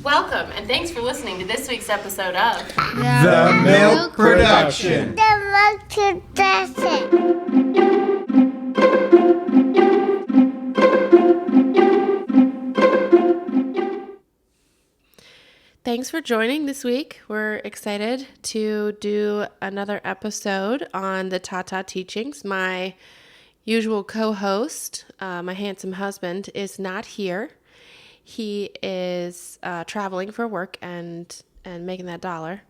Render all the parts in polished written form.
Welcome, and thanks for listening to this week's episode of The Milk Production. The Milk Production. Thanks for joining this week. We're excited to do another episode on the Tata Teachings. My usual co-host, my handsome husband, is not here. He is traveling for work and making that dollar,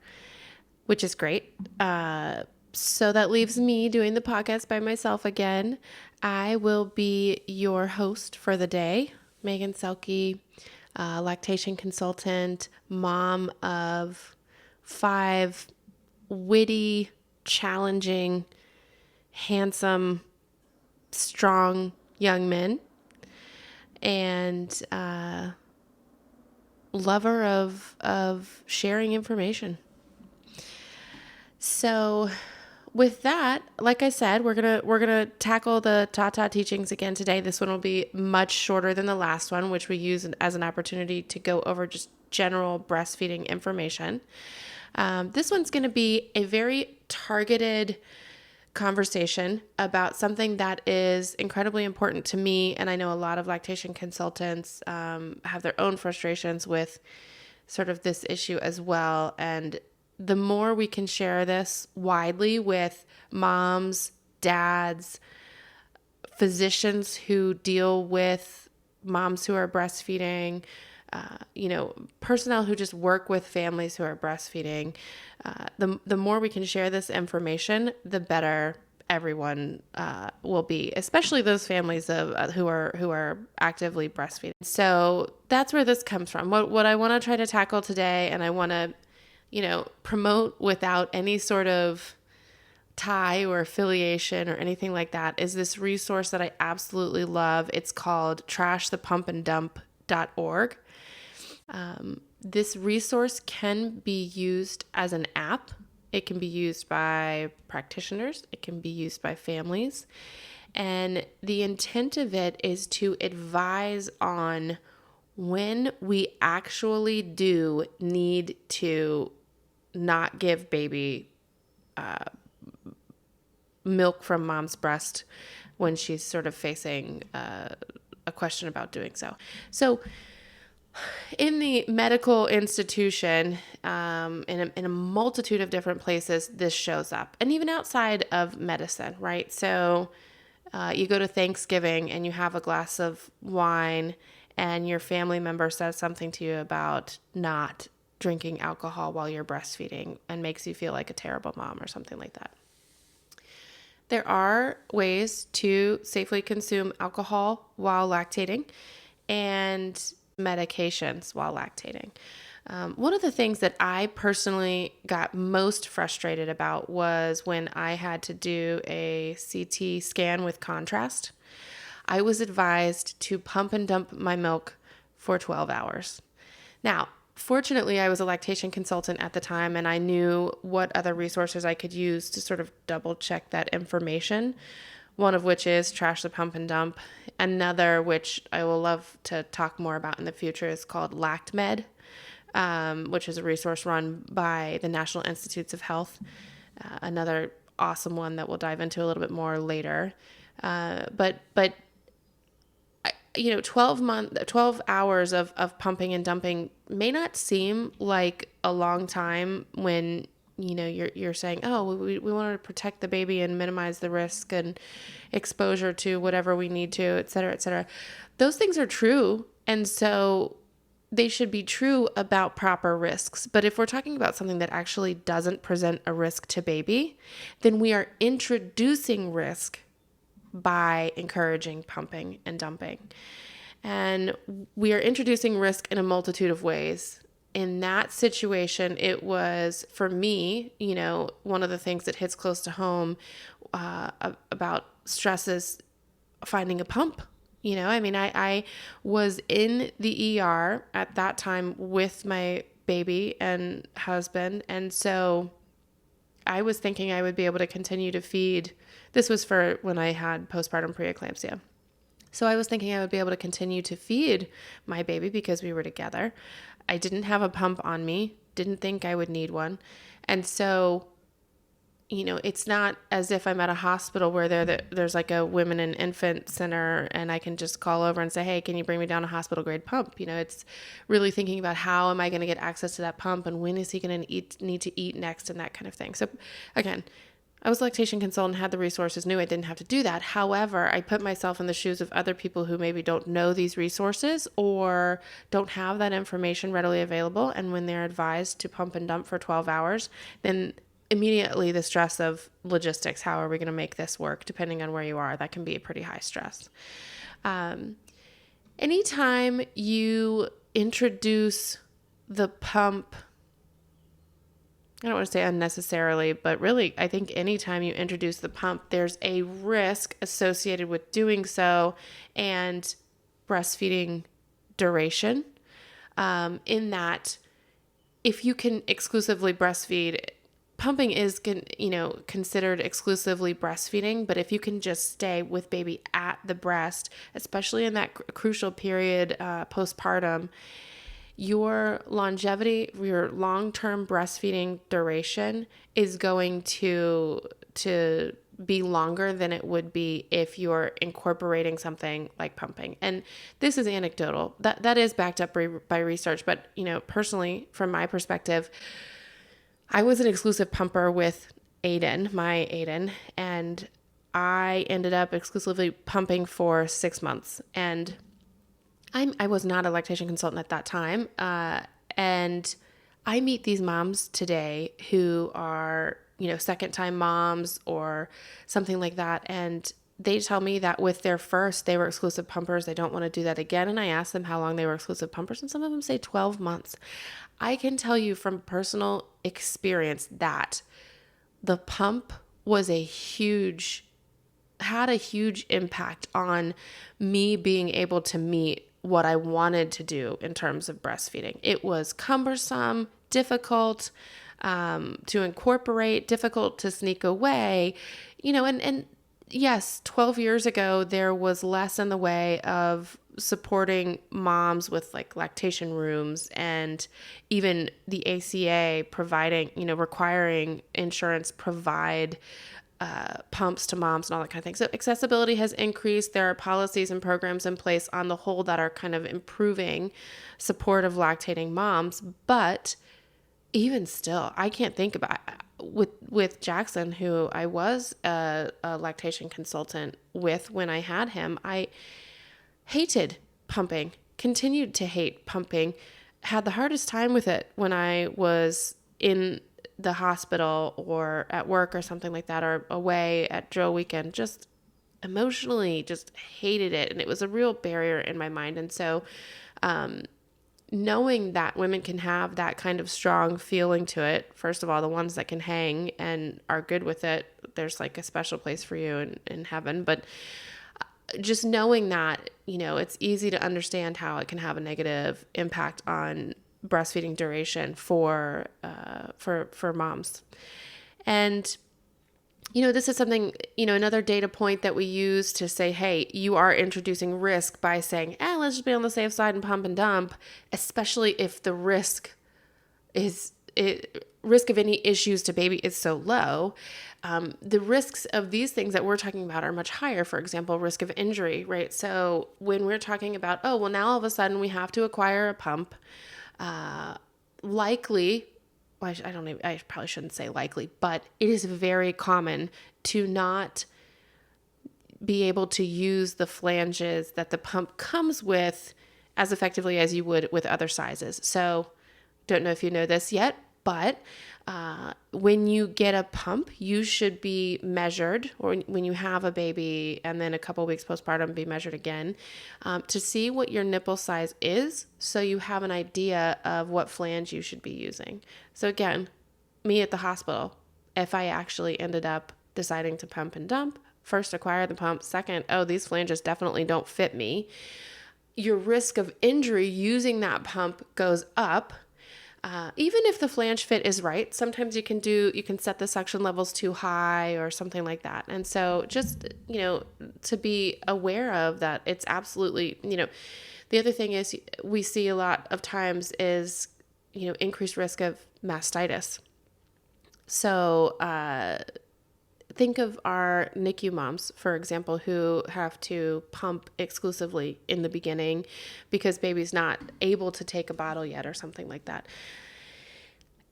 which is great. So that leaves me doing the podcast by myself again. I will be your host for the day, Megan Selke, lactation consultant, mom of 5 witty, challenging, handsome, strong young men, and lover of sharing information. So with that, like I said, we're gonna tackle the Tata Teachings again today. This one will be much shorter than the last one, which we use as an opportunity to go over just general breastfeeding information. This one's going to be a very targeted conversation about something that is incredibly important to me, and I know a lot of lactation consultants have their own frustrations with sort of this issue as well. And the more we can share this widely with moms, dads, physicians who deal with moms who are breastfeeding, personnel who just work with families who are breastfeeding, the more we can share this information, the better everyone will be, especially those families who are actively breastfeeding. So that's where this comes from. What I want to try to tackle today, and I want to promote without any sort of tie or affiliation or anything like that, is this resource that I absolutely love. It's called trashthepumpandump.org. This resource can be used as an app. It can be used by practitioners. It can be used by families. And the intent of it is to advise on when we actually do need to not give baby milk from mom's breast when she's sort of facing a question about doing so. So in the medical institution, in a multitude of different places, this shows up. And even outside of medicine, right? So you go to Thanksgiving and you have a glass of wine and your family member says something to you about not drinking alcohol while you're breastfeeding and makes you feel like a terrible mom or something like that. There are ways to safely consume alcohol while lactating and medications while lactating. One of the things that I personally got most frustrated about was when I had to do a CT scan with contrast. I was advised to pump and dump my milk for 12 hours. Now, fortunately, I was a lactation consultant at the time, and I knew what other resources I could use to sort of double check that information. One of which is Trash the Pump and Dump. Another, which I will love to talk more about in the future, is called LactMed, which is a resource run by the National Institutes of Health. Another awesome one that we'll dive into a little bit more later. But 12 hours of pumping and dumping may not seem like a long time when you're saying, oh, we want to protect the baby and minimize the risk and exposure to whatever we need to, et cetera, et cetera. Those things are true. And so they should be true about proper risks. But if we're talking about something that actually doesn't present a risk to baby, then we are introducing risk by encouraging pumping and dumping. And we are introducing risk in a multitude of ways. In that situation, it was, for me, one of the things that hits close to home about stress is finding a pump. I was in the ER at that time with my baby and husband. And so I was thinking I would be able to continue to feed. This was for when I had postpartum preeclampsia. So I was thinking I would be able to continue to feed my baby because we were together. I didn't have a pump on me, didn't think I would need one. And so, it's not as if I'm at a hospital where there's like a women and infant center and I can just call over and say, hey, can you bring me down a hospital grade pump? It's really thinking about how am I going to get access to that pump and when is he going to need to eat next and that kind of thing. So again, I was a lactation consultant, had the resources, knew I didn't have to do that. However, I put myself in the shoes of other people who maybe don't know these resources or don't have that information readily available. And when they're advised to pump and dump for 12 hours, then immediately the stress of logistics, how are we going to make this work, depending on where you are, that can be a pretty high stress. Anytime you introduce the pump, I don't want to say unnecessarily, but really, I think anytime you introduce the pump, there's a risk associated with doing so and breastfeeding duration. In that, if you can exclusively breastfeed, pumping is, considered exclusively breastfeeding, but if you can just stay with baby at the breast, especially in that crucial period postpartum, your longevity, your long-term breastfeeding duration is going to be longer than it would be if you're incorporating something like pumping. And this is anecdotal. That is backed up by research, but personally, from my perspective, I was an exclusive pumper with my Aiden, and I ended up exclusively pumping for 6 months. And I was not a lactation consultant at that time. And I meet these moms today who are, second-time moms or something like that. And they tell me that with their first, they were exclusive pumpers. They don't want to do that again. And I ask them how long they were exclusive pumpers. And some of them say 12 months. I can tell you from personal experience that the pump had a huge impact on me being able to meet what I wanted to do in terms of breastfeeding. It was cumbersome, difficult to incorporate, difficult to sneak away, and yes, 12 years ago, there was less in the way of supporting moms with like lactation rooms and even the ACA providing, requiring insurance provide pumps to moms and all that kind of thing. So accessibility has increased. There are policies and programs in place on the whole that are kind of improving support of lactating moms. But even still, I can't think about with Jackson, who I was a lactation consultant with when I had him. I hated pumping, continued to hate pumping, had the hardest time with it when I was in the hospital or at work or something like that, or away at drill weekend, just emotionally just hated it. And it was a real barrier in my mind. And so, knowing that women can have that kind of strong feeling to it, first of all, the ones that can hang and are good with it, there's like a special place for you in heaven. But just knowing that, it's easy to understand how it can have a negative impact on breastfeeding duration for moms. And this is something, another data point that we use to say, hey, you are introducing risk by saying, let's just be on the safe side and pump and dump, especially if the risk of any issues to baby is so low. The risks of these things that we're talking about are much higher. For example, risk of injury, right? So when we're talking about, now all of a sudden we have to acquire a pump, likely, I probably shouldn't say likely, but it is very common to not be able to use the flanges that the pump comes with as effectively as you would with other sizes. So don't know if you know this yet, but when you get a pump, you should be measured, or when you have a baby and then a couple weeks postpartum, be measured again to see what your nipple size is, so you have an idea of what flange you should be using. So again, me at the hospital, if I actually ended up deciding to pump and dump, first acquire the pump, second, these flanges definitely don't fit me, your risk of injury using that pump goes up. Even if the flange fit is right, sometimes you can set the suction levels too high or something like that. And so just, to be aware of that, it's absolutely, The other thing is we see a lot of times is, increased risk of mastitis. So think of our NICU moms, for example, who have to pump exclusively in the beginning because baby's not able to take a bottle yet or something like that.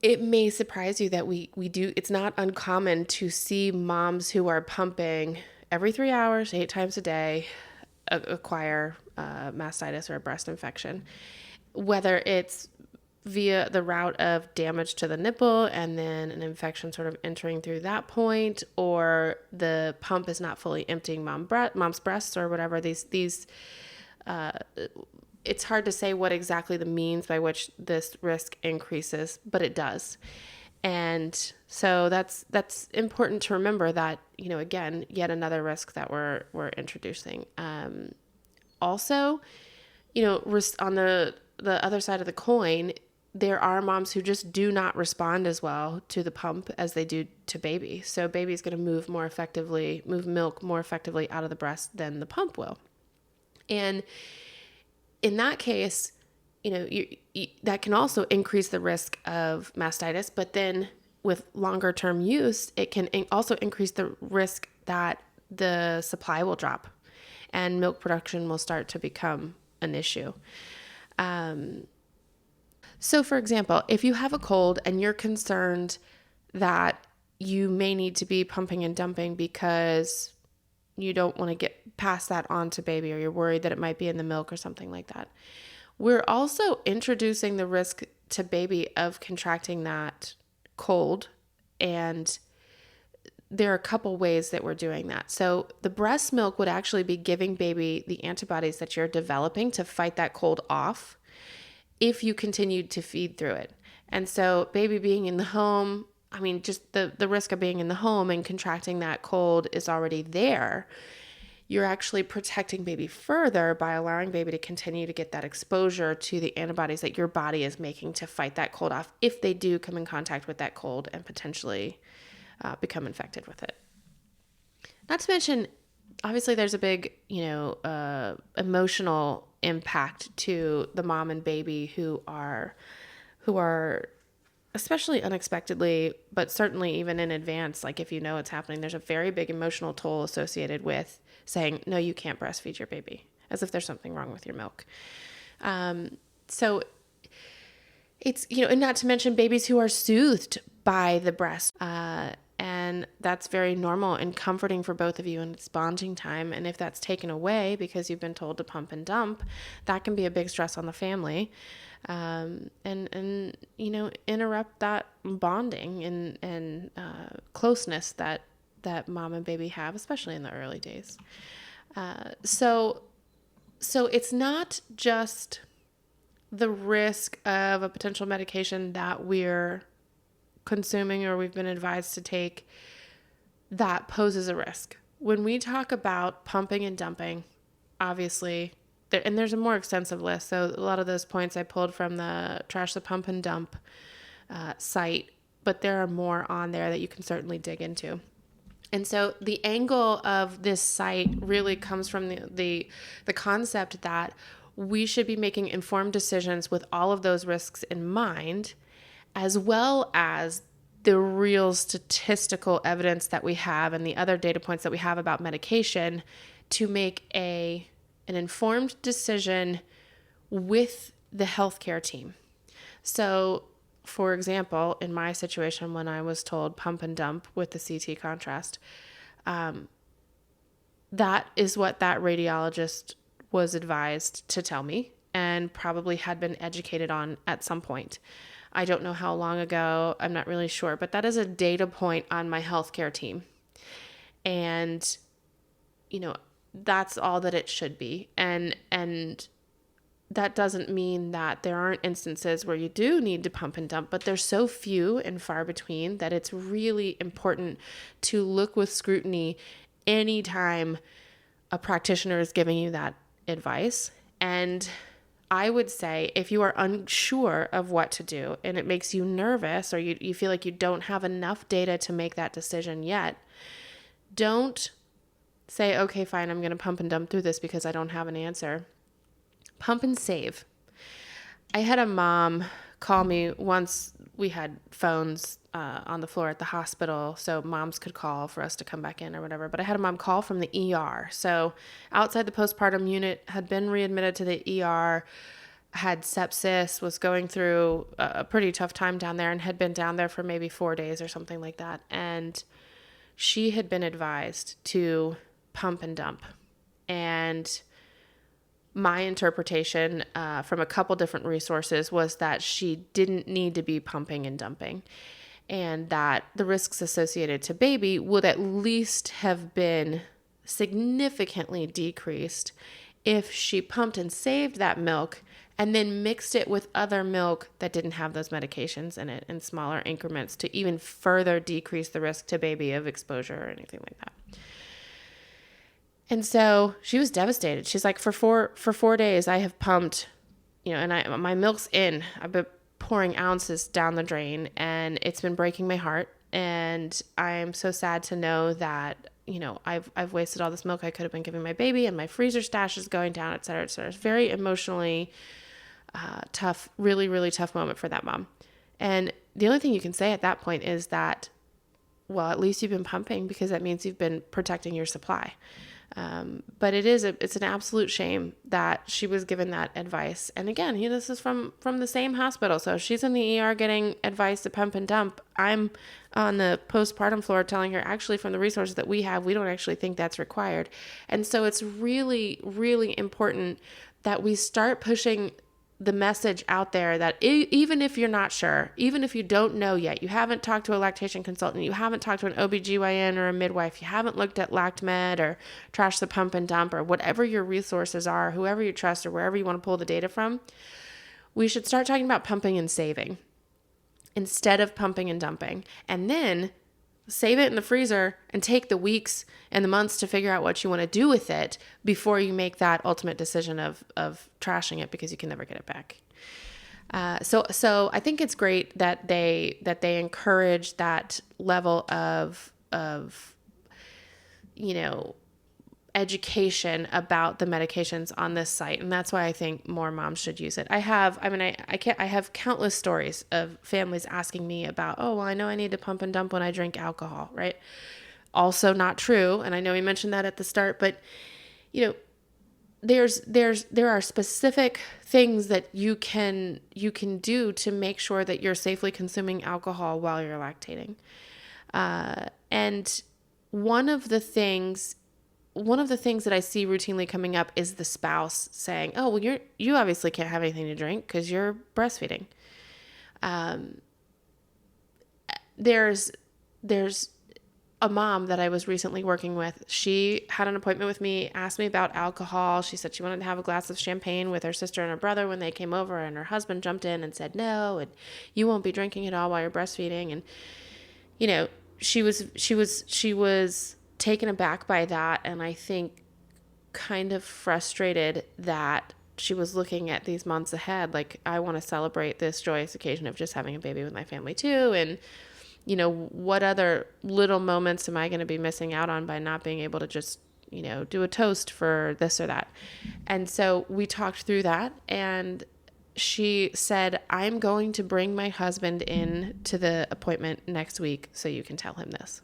It may surprise you that we do. It's not uncommon to see moms who are pumping every 3 hours, 8 times a day, acquire mastitis or a breast infection, whether it's via the route of damage to the nipple and then an infection sort of entering through that point, or the pump is not fully emptying mom's breasts or whatever. It's hard to say what exactly the means by which this risk increases, but it does. And so that's important to remember that, again, yet another risk that we're introducing. Also, on the other side of the coin, there are moms who just do not respond as well to the pump as they do to baby. So baby's going to move milk more effectively out of the breast than the pump will. And in that case, that can also increase the risk of mastitis, but then with longer term use, it can also increase the risk that the supply will drop and milk production will start to become an issue. So for example, if you have a cold and you're concerned that you may need to be pumping and dumping because you don't want to get past that on to baby, or you're worried that it might be in the milk or something like that, we're also introducing the risk to baby of contracting that cold. And there are a couple ways that we're doing that. So the breast milk would actually be giving baby the antibodies that you're developing to fight that cold off if you continued to feed through it. And so baby being in the home, just the risk of being in the home and contracting that cold is already there. You're actually protecting baby further by allowing baby to continue to get that exposure to the antibodies that your body is making to fight that cold off if they do come in contact with that cold and potentially become infected with it. Not to mention, obviously there's a big, emotional impact to the mom and baby who are especially unexpectedly, but certainly even in advance, like if it's happening, there's a very big emotional toll associated with saying, no, you can't breastfeed your baby, as if there's something wrong with your milk. So it's, and not to mention babies who are soothed by the breast. And that's very normal and comforting for both of you, and it's bonding time. And if that's taken away because you've been told to pump and dump, that can be a big stress on the family. And interrupt that bonding and closeness that mom and baby have, especially in the early days. So it's not just the risk of a potential medication that we're consuming or we've been advised to take that poses a risk. When we talk about pumping and dumping, obviously, there's a more extensive list. So a lot of those points I pulled from the Trash the Pump and Dump site, but there are more on there that you can certainly dig into. And so the angle of this site really comes from the concept that we should be making informed decisions with all of those risks in mind, as well as the real statistical evidence that we have and the other data points that we have about medication to make an informed decision with the healthcare team. So, for example, in my situation, when I was told pump and dump with the CT contrast, that is what that radiologist was advised to tell me and probably had been educated on at some point. I don't know how long ago, I'm not really sure, but that is a data point on my healthcare team. And, that's all that it should be. And that doesn't mean that there aren't instances where you do need to pump and dump, but they're so few and far between that it's really important to look with scrutiny anytime a practitioner is giving you that advice. And I would say if you are unsure of what to do and it makes you nervous or you feel like you don't have enough data to make that decision yet, don't say, okay, fine, I'm going to pump and dump through this because I don't have an answer. Pump and save. I had a mom call me once. We had phones on the floor at the hospital, so moms could call for us to come back in or whatever. But I had a mom call from the ER. So outside the postpartum unit, had been readmitted to the ER, had sepsis, was going through a pretty tough time down there, and had been down there for maybe 4 days or something like that. And she had been advised to pump and dump. And my interpretation from a couple different resources was that she didn't need to be pumping and dumping, and that the risks associated to baby would at least have been significantly decreased if she pumped and saved that milk and then mixed it with other milk that didn't have those medications in it in smaller increments to even further decrease the risk to baby of exposure or anything like that. And so she was devastated. She's like, for 4 days, I have pumped, and my milk's in. I've been pouring ounces down the drain, and it's been breaking my heart. And I'm so sad to know that, I've wasted all this milk I could have been giving my baby, and my freezer stash is going down, et cetera, et cetera. It's very emotionally tough, really, really tough moment for that mom. And the only thing you can say at that point is that, well, at least you've been pumping, because that means you've been protecting your supply. But it's an absolute shame that she was given that advice. And again, this is from the same hospital. So she's in the ER getting advice to pump and dump. I'm on the postpartum floor telling her, actually, from the resources that we have, we don't actually think that's required. And so it's really, really important that we start pushing the message out there that even if you're not sure, even if you don't know yet, you haven't talked to a lactation consultant, you haven't talked to an OBGYN or a midwife, you haven't looked at LactMed or Trash the Pump and Dump or whatever your resources are, whoever you trust or wherever you want to pull the data from, we should start talking about pumping and saving instead of pumping and dumping. And then save it in the freezer and take the weeks and the months to figure out what you want to do with it before you make that ultimate decision of trashing it, because you can never get it back. So I think it's great that they encourage that level of education about the medications on this site. And that's why I think more moms should use it. I have countless stories of families asking me about, oh, well, I know I need to pump and dump when I drink alcohol, right? Also not true. And I know we mentioned that at the start, but there are specific things that you can do to make sure that you're safely consuming alcohol while you're lactating. And one of the things that I see routinely coming up is the spouse saying, oh, well, you obviously can't have anything to drink because you're breastfeeding. There's a mom that I was recently working with. She had an appointment with me, asked me about alcohol. She said she wanted to have a glass of champagne with her sister and her brother when they came over, and her husband jumped in and said, no, and you won't be drinking at all while you're breastfeeding. And, she was taken aback by that, and I think kind of frustrated that she was looking at these months ahead like, I want to celebrate this joyous occasion of just having a baby with my family too, and what other little moments am I going to be missing out on by not being able to just do a toast for this or that. And so we talked through that, and she said, I'm going to bring my husband in to the appointment next week so you can tell him this.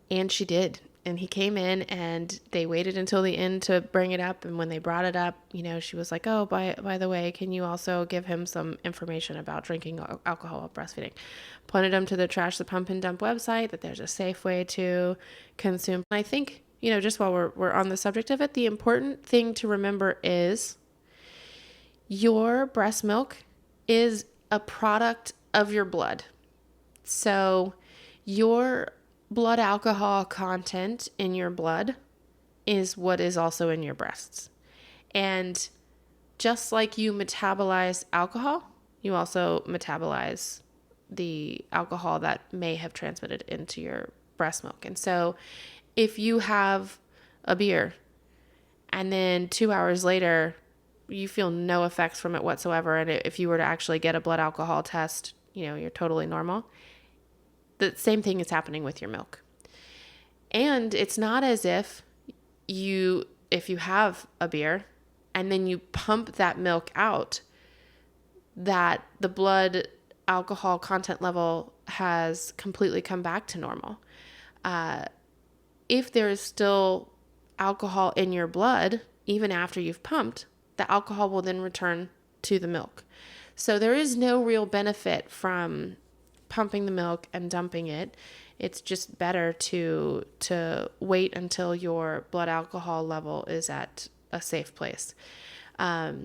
And she did. And he came in, and they waited until the end to bring it up. And when they brought it up, she was like, oh, by the way, can you also give him some information about drinking alcohol while breastfeeding? Pointed him to the Trash the Pump and Dump website, that there's a safe way to consume. And I think, just while we're on the subject of it, the important thing to remember is your breast milk is a product of your blood. So your blood alcohol content in your blood is what is also in your breasts. And just like you metabolize alcohol, you also metabolize the alcohol that may have transmitted into your breast milk. And so if you have a beer and then 2 hours later you feel no effects from it whatsoever, and if you were to actually get a blood alcohol test, you're totally normal, the same thing is happening with your milk. And it's not as if you have a beer and then you pump that milk out, that the blood alcohol content level has completely come back to normal. If there is still alcohol in your blood, even after you've pumped, the alcohol will then return to the milk. So there is no real benefit from pumping the milk and dumping it. It's just better to wait until your blood alcohol level is at a safe place. What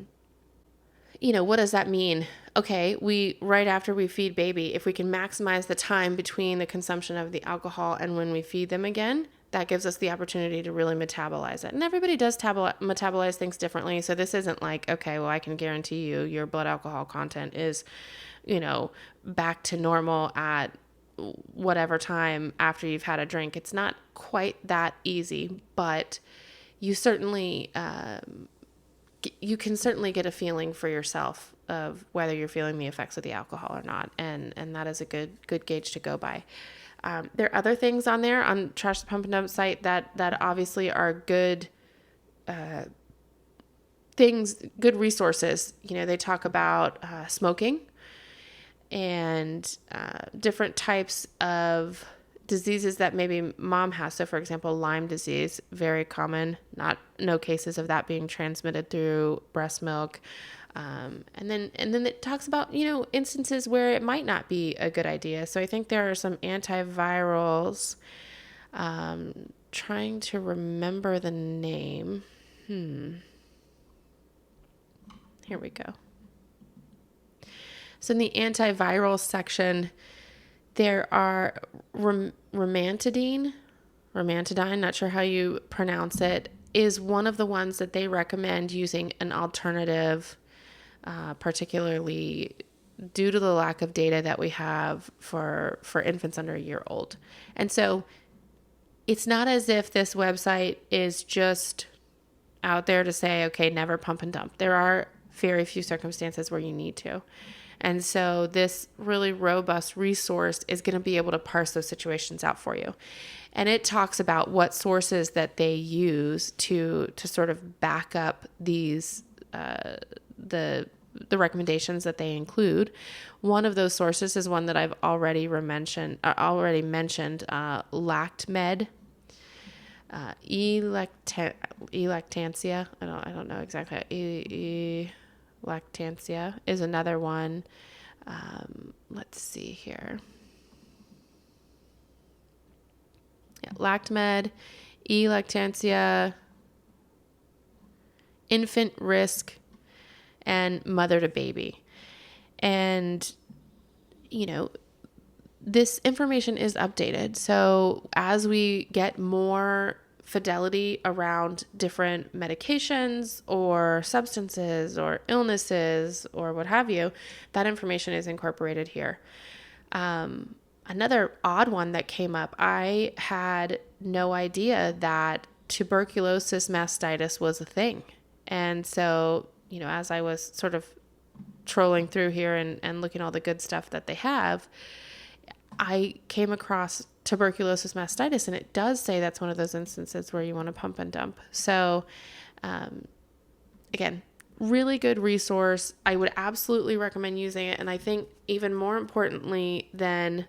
does that mean? Okay, right after we feed baby, if we can maximize the time between the consumption of the alcohol and when we feed them again, that gives us the opportunity to really metabolize it. And everybody does metabolize things differently. So this isn't like, okay, well, I can guarantee you your blood alcohol content is, back to normal at whatever time after you've had a drink. It's not quite that easy, but you certainly, you can certainly get a feeling for yourself of whether you're feeling the effects of the alcohol or not. And that is a good gauge to go by. There are other things on there on Trash the Pump and Dump site that obviously are good things, good resources. They talk about smoking and different types of diseases that maybe mom has. So for example, Lyme disease, very common, no cases of that being transmitted through breast milk. And then it talks about, instances where it might not be a good idea. So I think there are some antivirals, trying to remember the name. Here we go. So in the antiviral section, there are Romantadine, not sure how you pronounce it, is one of the ones that they recommend using an alternative, particularly due to the lack of data that we have for infants under a year old. And so it's not as if this website is just out there to say, okay, never pump and dump. There are very few circumstances where you need to. And so this really robust resource is going to be able to parse those situations out for you. And it talks about what sources that they use to sort of back up these, the recommendations that they include. One of those sources is one that I've already mentioned, LactMed, Elactantia. I don't know exactly. Lactantia is another one. Let's see here. Yeah, LactMed, Elactantia, Infant Risk, and Mother to Baby. And, this information is updated. So as we get more fidelity around different medications or substances or illnesses or what have you, that information is incorporated here. Another odd one that came up, I had no idea that tuberculosis mastitis was a thing. And so, as I was sort of trolling through here and looking at all the good stuff that they have, I came across tuberculosis mastitis, and it does say that's one of those instances where you want to pump and dump. So, again, really good resource. I would absolutely recommend using it. And I think even more importantly than,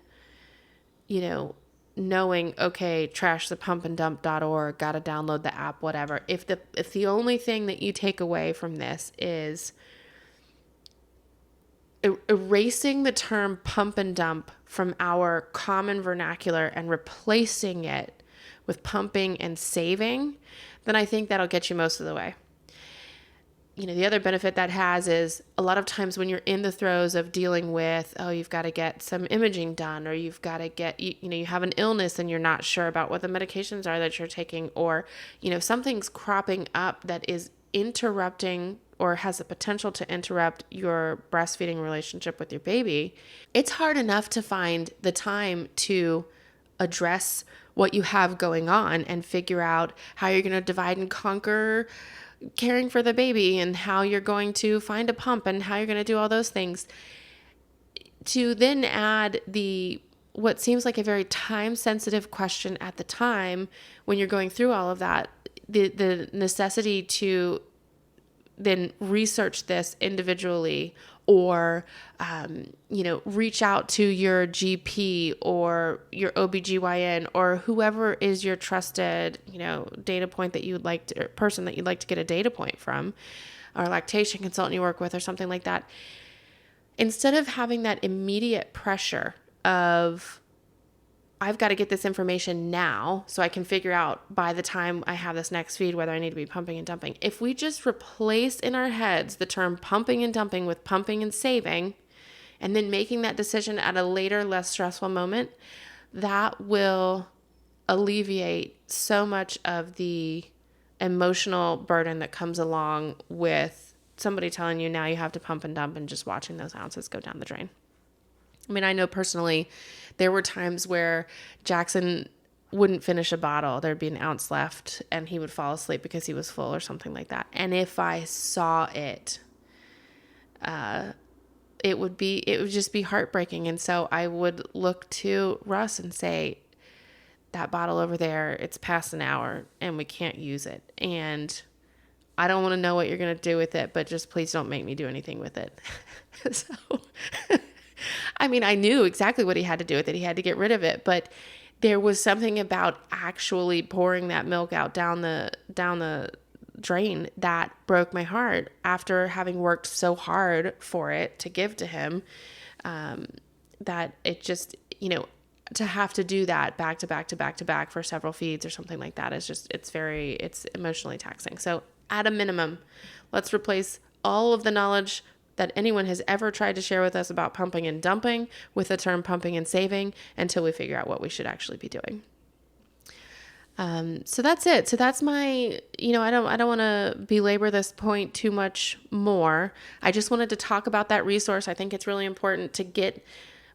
knowing, okay, trashthepumpanddump.org, got to download the app, whatever. If the only thing that you take away from this is erasing the term pump and dump from our common vernacular and replacing it with pumping and saving, then I think that'll get you most of the way. The other benefit that has is a lot of times when you're in the throes of dealing with, you've got to get some imaging done, or you've got to get, you have an illness and you're not sure about what the medications are that you're taking, or, something's cropping up that is interrupting or has the potential to interrupt your breastfeeding relationship with your baby. It's hard enough to find the time to address what you have going on and figure out how you're going to divide and conquer caring for the baby and how you're going to find a pump and how you're going to do all those things. To then add what seems like a very time-sensitive question at the time when you're going through all of that, the necessity to then research this individually, or, reach out to your GP or your OBGYN or whoever is your trusted, data point that you would like to, or person that you'd like to get a data point from, or a lactation consultant you work with or something like that. Instead of having that immediate pressure of, I've got to get this information now so I can figure out by the time I have this next feed whether I need to be pumping and dumping. If we just replace in our heads the term pumping and dumping with pumping and saving, and then making that decision at a later, less stressful moment, that will alleviate so much of the emotional burden that comes along with somebody telling you now you have to pump and dump and just watching those ounces go down the drain. I mean, I know personally there were times where Jackson wouldn't finish a bottle. There'd be an ounce left and he would fall asleep because he was full or something like that. And if I saw it, it would just be heartbreaking. And so I would look to Russ and say, that bottle over there, it's past an hour and we can't use it. And I don't want to know what you're going to do with it, but just please don't make me do anything with it. So I mean, I knew exactly what he had to do with it. He had to get rid of it, but there was something about actually pouring that milk out down the drain that broke my heart after having worked so hard for it to give to him. That it just, to have to do that back to back to back to back for several feeds or something like that is just, it's emotionally taxing. So at a minimum, let's replace all of the knowledge that anyone has ever tried to share with us about pumping and dumping with the term pumping and saving until we figure out what we should actually be doing. So that's it. So that's my, I don't want to belabor this point too much more. I just wanted to talk about that resource. I think it's really important to get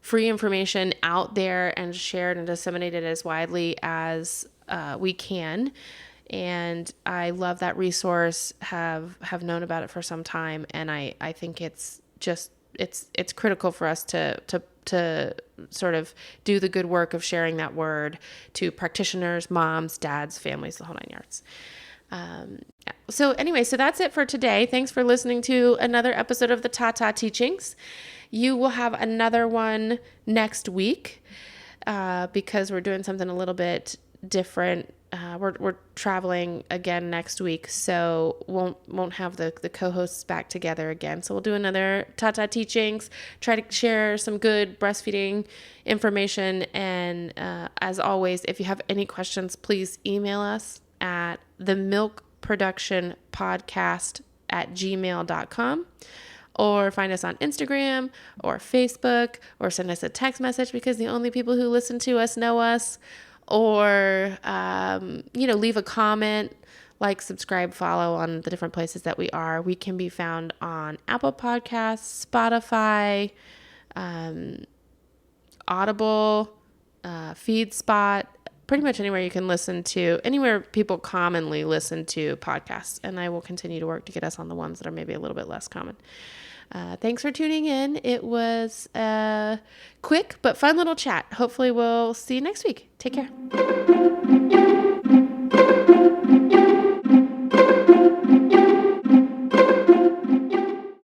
free information out there and shared and disseminated as widely as we can. And I love that resource, have known about it for some time. And I think it's critical for us to sort of do the good work of sharing that word to practitioners, moms, dads, families, the whole nine yards. So anyway, so that's it for today. Thanks for listening to another episode of the Tata Teachings. You will have another one next week because we're doing something a little bit different. We're traveling again next week, so won't have the co-hosts back together again. So we'll do another Tata Teachings, try to share some good breastfeeding information. And as always, if you have any questions, please email us at themilkproductionpodcast@gmail.com, or find us on Instagram or Facebook, or send us a text message because the only people who listen to us know us. Or, leave a comment, like, subscribe, follow on the different places that we are. We can be found on Apple Podcasts, Spotify, Audible, FeedSpot, pretty much anywhere you can listen to, anywhere people commonly listen to podcasts. And I will continue to work to get us on the ones that are maybe a little bit less common. Thanks for tuning in. It was a quick but fun little chat. Hopefully we'll see you next week. Take care.